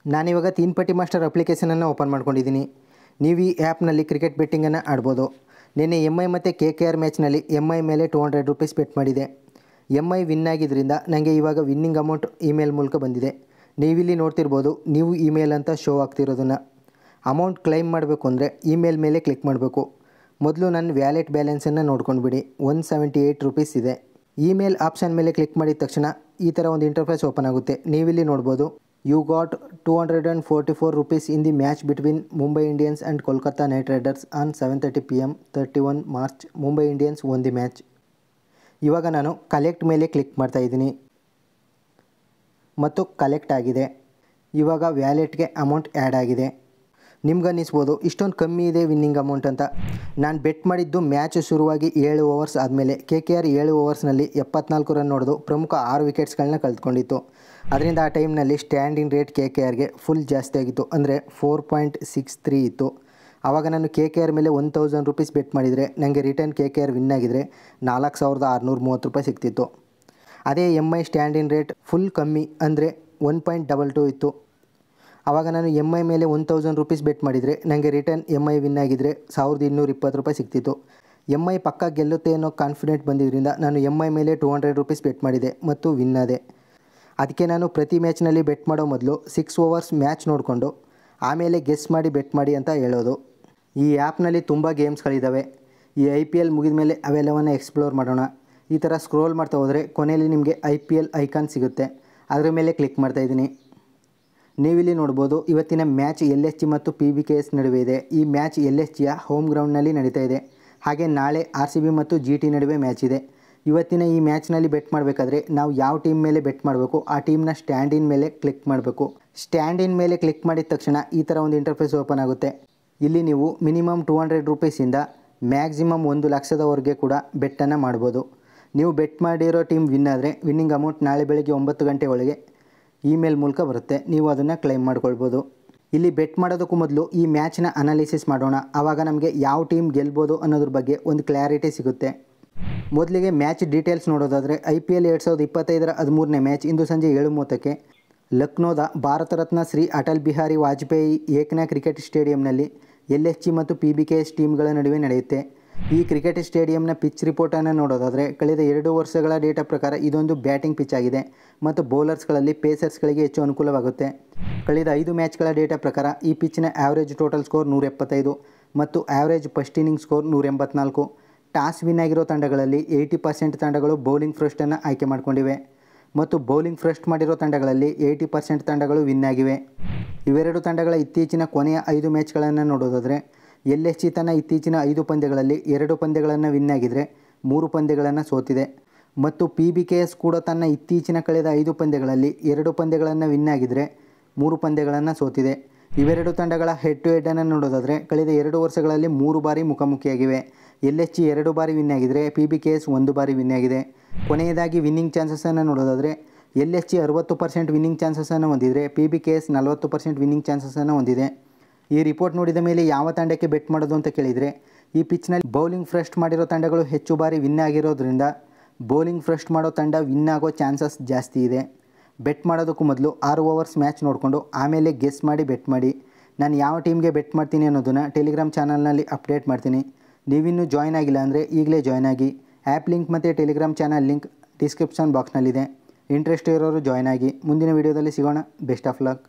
ನಾನಿವಾಗ ತೀನ್ ಪಟ್ಟಿ master ಅಪ್ಲಿಕೇಶನನ್ನು open ಮಾಡ್ಕೊಂಡಿದ್ದೀನಿ. ನೀವು ಈ ಆ್ಯಪ್ನಲ್ಲಿ ಕ್ರಿಕೆಟ್ ಬೆಟ್ಟಿಂಗನ್ನು ಆಡ್ಬೋದು. ನಿನ್ನೆ MI ಮತ್ತು KKR ಮ್ಯಾಚ್ನಲ್ಲಿ MI ಮೇಲೆ ₹200 ಬೆಟ್ ಮಾಡಿದೆ. MI ವಿನ್ ಆಗಿದ್ದರಿಂದ ನನಗೆ ಇವಾಗ ವಿನ್ನಿಂಗ್ ಅಮೌಂಟ್ ಇಮೇಲ್ ಮೂಲಕ ಬಂದಿದೆ. ನೀವಿಲ್ಲಿ ನೋಡ್ತಿರ್ಬೋದು, ನೀವು ಇಮೇಲ್ ಅಂತ ಶೋ ಆಗ್ತಿರೋದನ್ನು. ಅಮೌಂಟ್ ಕ್ಲೈಮ್ ಮಾಡಬೇಕು ಅಂದರೆ ಇಮೇಲ್ ಮೇಲೆ ಕ್ಲಿಕ್ ಮಾಡಬೇಕು. ಮೊದಲು ನನ್ನ ವ್ಯಾಲೆಟ್ ಬ್ಯಾಲೆನ್ಸನ್ನು ನೋಡ್ಕೊಂಡು ಬಿಡಿ. ₹178 ಇದೆ. ಇಮೇಲ್ ಆಪ್ಷನ್ ಮೇಲೆ ಕ್ಲಿಕ್ ಮಾಡಿದ ತಕ್ಷಣ ಈ ಥರ ಒಂದು ಇಂಟರ್ಫೇಸ್ ಓಪನ್ ಆಗುತ್ತೆ. ನೀವಿಲ್ಲಿ ನೋಡ್ಬೋದು, you got ₹244 in the match between Mumbai Indians and Kolkata Knight Riders on 7:30 PM 31 March. Mumbai Indians won the match. ಇವಾಗ ನಾನು ಕಲೆಕ್ಟ್ ಮೇಲೆ ಕ್ಲಿಕ್ ಮಾಡ್ತಾಯಿದ್ದೀನಿ ಮತ್ತು ಕಲೆಕ್ಟ್ ಆಗಿದೆ. ಇವಾಗ ವ್ಯಾಲೆಟ್ಗೆ ಅಮೌಂಟ್ ಆ್ಯಡ್ ಆಗಿದೆ. ನಿಮ್ಗನ್ನಿಸ್ಬೋದು ಇಷ್ಟೊಂದು ಕಮ್ಮಿ ಇದೆ ವಿನ್ನಿಂಗ್ ಅಮೌಂಟ್ ಅಂತ. ನಾನು ಬೆಟ್ ಮಾಡಿದ್ದು ಮ್ಯಾಚ್ ಶುರುವಾಗಿ 7 ಓವರ್ಸ್ ಆದಮೇಲೆ. KKR 7 ಓವರ್ಸ್ನಲ್ಲಿ 74 ರನ್ ಹೊಡೆದು ಪ್ರಮುಖ 6 ವಿಕೆಟ್ಸ್ಗಳನ್ನ ಕಳೆದುಕೊಂಡಿತ್ತು. ಅದರಿಂದ ಆ ಟೈಮ್ನಲ್ಲಿ ಸ್ಟ್ಯಾಂಡಿಂಗ್ ರೇಟ್ KKRಗೆ ಫುಲ್ ಜಾಸ್ತಿ ಆಗಿತ್ತು, ಅಂದರೆ 4.63 ಇತ್ತು. ಆವಾಗ ನಾನು KKR ಮೇಲೆ ₹1000 ಬೆಟ್ ಮಾಡಿದರೆ ನನಗೆ ರಿಟರ್ನ್ KKR ವಿನ್ ಆಗಿದರೆ ₹4630 ಸಿಗ್ತಿತ್ತು. ಅದೇ MI ಸ್ಟ್ಯಾಂಡಿಂಗ್ ರೇಟ್ ಫುಲ್ ಕಮ್ಮಿ, ಅಂದರೆ 1.22 ಇತ್ತು. ಆವಾಗ ನಾನು MI ಮೇಲೆ ₹1000 ಬೆಟ್ ಮಾಡಿದರೆ ನನಗೆ ರಿಟರ್ನ್ MI ವಿನ್ ಆಗಿದ್ದರೆ ₹1220 ಸಿಗ್ತಿತ್ತು. MI ಪಕ್ಕ ಗೆಲ್ಲುತ್ತೆ ಅನ್ನೋ ಕಾನ್ಫಿಡೆಂಟ್ ಬಂದಿದ್ದರಿಂದ ನಾನು MI ಮೇಲೆ ₹200 ಬೆಟ್ ಮಾಡಿದೆ ಮತ್ತು ವಿನ್ ಆದೆ. ಅದಕ್ಕೆ ನಾನು ಪ್ರತಿ ಮ್ಯಾಚ್ನಲ್ಲಿ ಬೆಟ್ ಮಾಡೋ ಮೊದಲು 6 ಓವರ್ಸ್ ಮ್ಯಾಚ್ ನೋಡಿಕೊಂಡು ಆಮೇಲೆ ಗೆಸ್ ಮಾಡಿ ಬೆಟ್ ಮಾಡಿ ಅಂತ ಹೇಳೋದು. ಈ ಆ್ಯಪ್ನಲ್ಲಿ ತುಂಬ ಗೇಮ್ಸ್ಗಳಿದ್ದಾವೆ. ಈ IPL ಮುಗಿದ ಮೇಲೆ ಅವೆಲ್ಲವನ್ನು ಎಕ್ಸ್ಪ್ಲೋರ್ ಮಾಡೋಣ. ಈ ಥರ ಸ್ಕ್ರೋಲ್ ಮಾಡ್ತಾ ಹೋದರೆ ಕೊನೆಯಲ್ಲಿ ನಿಮಗೆ IPL ಐಕಾನ್ ಸಿಗುತ್ತೆ. ಅದರ ಮೇಲೆ ಕ್ಲಿಕ್ ಮಾಡ್ತಾಯಿದ್ದೀನಿ. ನೀವಿಲ್ಲಿ ನೋಡ್ಬೋದು, ಇವತ್ತಿನ ಮ್ಯಾಚ್ LSG ಮತ್ತು PBKS ನಡುವೆ ಇದೆ. ಈ ಮ್ಯಾಚ್ LSGಯ ಹೋಮ್ ಗ್ರೌಂಡ್ನಲ್ಲಿ ನಡೀತಾ ಇದೆ. ಹಾಗೆ ನಾಳೆ RCB ಮತ್ತು GT ನಡುವೆ ಮ್ಯಾಚ್ ಇದೆ. ಇವತ್ತಿನ ಈ ಮ್ಯಾಚ್ನಲ್ಲಿ ಬೆಟ್ ಮಾಡಬೇಕಾದ್ರೆ ನಾವು ಯಾವ ಟೀಮ್ ಮೇಲೆ ಬೆಟ್ ಮಾಡಬೇಕು ಆ ಟೀಮ್ನ ಸ್ಟ್ಯಾಂಡ್ ಇನ್ ಮೇಲೆ ಕ್ಲಿಕ್ ಮಾಡಬೇಕು. ಸ್ಟ್ಯಾಂಡ್ ಇನ್ ಮೇಲೆ ಕ್ಲಿಕ್ ಮಾಡಿದ ತಕ್ಷಣ ಈ ಥರ ಒಂದು ಇಂಟರ್ಫೇಸ್ ಓಪನ್ ಆಗುತ್ತೆ. ಇಲ್ಲಿ ನೀವು ಮಿನಿಮಮ್ ₹200ಇಂದ ಮ್ಯಾಕ್ಸಿಮಮ್ 1,00,000ವರೆಗೆ ಕೂಡ ಬೆಟ್ಟನ್ನು ಮಾಡ್ಬೋದು. ನೀವು ಬೆಟ್ ಮಾಡಿರೋ ಟೀಮ್ ವಿನ್ ಆದರೆ ವಿನ್ನಿಂಗ್ ಅಮೌಂಟ್ ನಾಳೆ ಬೆಳಗ್ಗೆ 9 ಗಂಟೆ ಒಳಗೆ ಇಮೇಲ್ ಮೂಲಕ ಬರುತ್ತೆ. ನೀವು ಅದನ್ನು ಕ್ಲೈಮ್ ಮಾಡ್ಕೊಳ್ಬೋದು. ಇಲ್ಲಿ ಬೆಟ್ ಮಾಡೋದಕ್ಕೂ ಮೊದಲು ಈ ಮ್ಯಾಚ್ನ ಅನಾಲಿಸಿಸ್ ಮಾಡೋಣ. ಆವಾಗ ನಮಗೆ ಯಾವ ಟೀಮ್ ಗೆಲ್ಬೋದು ಅನ್ನೋದ್ರ ಬಗ್ಗೆ ಒಂದು ಕ್ಲಾರಿಟಿ ಸಿಗುತ್ತೆ. ಮೊದಲಿಗೆ ಮ್ಯಾಚ್ ಡೀಟೇಲ್ಸ್ ನೋಡೋದಾದರೆ IPL 2025ರ 13ನೇ ಮ್ಯಾಚ್ ಇಂದು ಸಂಜೆ 7:30ಕ್ಕೆ ಲಕ್ನೋದ ಭಾರತ ರತ್ನ ಶ್ರೀ ಅಟಲ್ ಬಿಹಾರಿ ವಾಜಪೇಯಿ ಏಕನಾ ಕ್ರಿಕೆಟ್ ಸ್ಟೇಡಿಯಂನಲ್ಲಿ LSG ಮತ್ತು PBKS ಟೀಮ್ಗಳ ನಡುವೆ ನಡೆಯುತ್ತೆ. ಈ ಕ್ರಿಕೆಟ್ ಸ್ಟೇಡಿಯಂನ ಪಿಚ್ ರಿಪೋರ್ಟನ್ನು ನೋಡೋದಾದರೆ ಕಳೆದ 2 ವರ್ಷಗಳ ಡೇಟಾ ಪ್ರಕಾರ ಇದೊಂದು ಬ್ಯಾಟಿಂಗ್ ಪಿಚ್ ಆಗಿದೆ ಮತ್ತು ಬೌಲರ್ಸ್ಗಳಲ್ಲಿ ಪೇಸರ್ಸ್ಗಳಿಗೆ ಹೆಚ್ಚು ಅನುಕೂಲವಾಗುತ್ತೆ. ಕಳೆದ 5 ಮ್ಯಾಚ್ಗಳ ಡೇಟಾ ಪ್ರಕಾರ ಈ ಪಿಚ್ನ ಆ್ಯಾವ್ರೇಜ್ ಟೋಟಲ್ ಸ್ಕೋರ್ 175 ಮತ್ತು average first inning score 184. Toss win ಆಗಿರೋ ತಂಡಗಳಲ್ಲಿ 80% ತಂಡಗಳು ಬೌಲಿಂಗ್ ಫಸ್ಟನ್ನು ಆಯ್ಕೆ ಮಾಡಿಕೊಂಡಿವೆ ಮತ್ತು ಬೌಲಿಂಗ್ ಫಸ್ಟ್ ಮಾಡಿರೋ ತಂಡಗಳಲ್ಲಿ 80% ತಂಡಗಳು ವಿನ್ ಆಗಿವೆ. ಇವೆರಡು ತಂಡಗಳ ಇತ್ತೀಚಿನ ಕೊನೆಯ 5 ಮ್ಯಾಚ್ಗಳನ್ನು ನೋಡೋದಾದರೆ LSG ತನ್ನ ಇತ್ತೀಚಿನ 5 ಪಂದ್ಯಗಳಲ್ಲಿ 2 ಪಂದ್ಯಗಳನ್ನು ವಿನ್ ಆಗಿದ್ದರೆ 3 ಪಂದ್ಯಗಳನ್ನು ಸೋತಿದೆ ಮತ್ತು PBKS ಕೂಡ ತನ್ನ ಇತ್ತೀಚಿನ ಕಳೆದ 5 ಪಂದ್ಯಗಳಲ್ಲಿ 2 ಪಂದ್ಯಗಳನ್ನು ವಿನ್ ಆಗಿದ್ದರೆ 3 ಪಂದ್ಯಗಳನ್ನು ಸೋತಿದೆ. ಇವೆರಡು ತಂಡಗಳ ಹೆಡ್ ಟು ಹೆಡ್ಡನ್ನು ನೋಡೋದಾದರೆ ಕಳೆದ 2 ವರ್ಷಗಳಲ್ಲಿ 3 ಬಾರಿ ಮುಖಾಮುಖಿಯಾಗಿವೆ. LSG 2 ಬಾರಿ ವಿನ್ ಆಗಿದ್ದರೆ PBKS 1 ಬಾರಿ ವಿನ್ ಆಗಿದೆ. ಕೊನೆಯದಾಗಿ ವಿನ್ನಿಂಗ್ ಚಾನ್ಸಸನ್ನು ನೋಡೋದಾದರೆ LSG 60% ವಿನ್ನಿಂಗ್ ಚಾನ್ಸಸನ್ನು ಹೊಂದಿದರೆ PBKS 40% ವಿನ್ನಿಂಗ್ ಚಾನ್ಸಸನ್ನು ಹೊಂದಿದೆ. ಈ ರಿಪೋರ್ಟ್ ನೋಡಿದ ಮೇಲೆ ಯಾವ ತಂಡಕ್ಕೆ ಬೆಟ್ ಮಾಡೋದು ಅಂತ ಕೇಳಿದರೆ, ಈ ಪಿಚ್ನಲ್ಲಿ ಬೌಲಿಂಗ್ ಫಸ್ಟ್ ಮಾಡಿರೋ ತಂಡಗಳು ಹೆಚ್ಚು ಬಾರಿ ವಿನ್ ಆಗಿರೋದ್ರಿಂದ ಬೌಲಿಂಗ್ ಫಸ್ಟ್ ಮಾಡೋ ತಂಡ ವಿನ್ ಆಗೋ ಚಾನ್ಸಸ್ ಜಾಸ್ತಿ ಇದೆ. ಬೆಟ್ ಮಾಡೋದಕ್ಕೂ ಮೊದಲು 6 ಓವರ್ಸ್ ಮ್ಯಾಚ್ ನೋಡಿಕೊಂಡು ಆಮೇಲೆ ಗೆಸ್ ಮಾಡಿ ಬೆಟ್ ಮಾಡಿ. ನಾನು ಯಾವ ಟೀಮ್ಗೆ ಬೆಟ್ ಮಾಡ್ತೀನಿ ಅನ್ನೋದನ್ನು ಟೆಲಿಗ್ರಾಮ್ ಚಾನಲ್ನಲ್ಲಿ ಅಪ್ಡೇಟ್ ಮಾಡ್ತೀನಿ. ನೀವಿನ್ನೂ ಜಾಯ್ನ್ ಆಗಿಲ್ಲ ಅಂದರೆ ಈಗಲೇ ಜಾಯ್ನ್ ಆಗಿ. ಆ್ಯಪ್ ಲಿಂಕ್ ಮತ್ತು ಟೆಲಿಗ್ರಾಮ್ ಚಾನಲ್ ಲಿಂಕ್ ಡಿಸ್ಕ್ರಿಪ್ಷನ್ ಬಾಕ್ಸ್ನಲ್ಲಿದೆ. ಇಂಟ್ರೆಸ್ಟ್ ಇರೋರು ಜಾಯ್ನ್ ಆಗಿ. ಮುಂದಿನ ವೀಡಿಯೋದಲ್ಲಿ ಸಿಗೋಣ. Best of luck.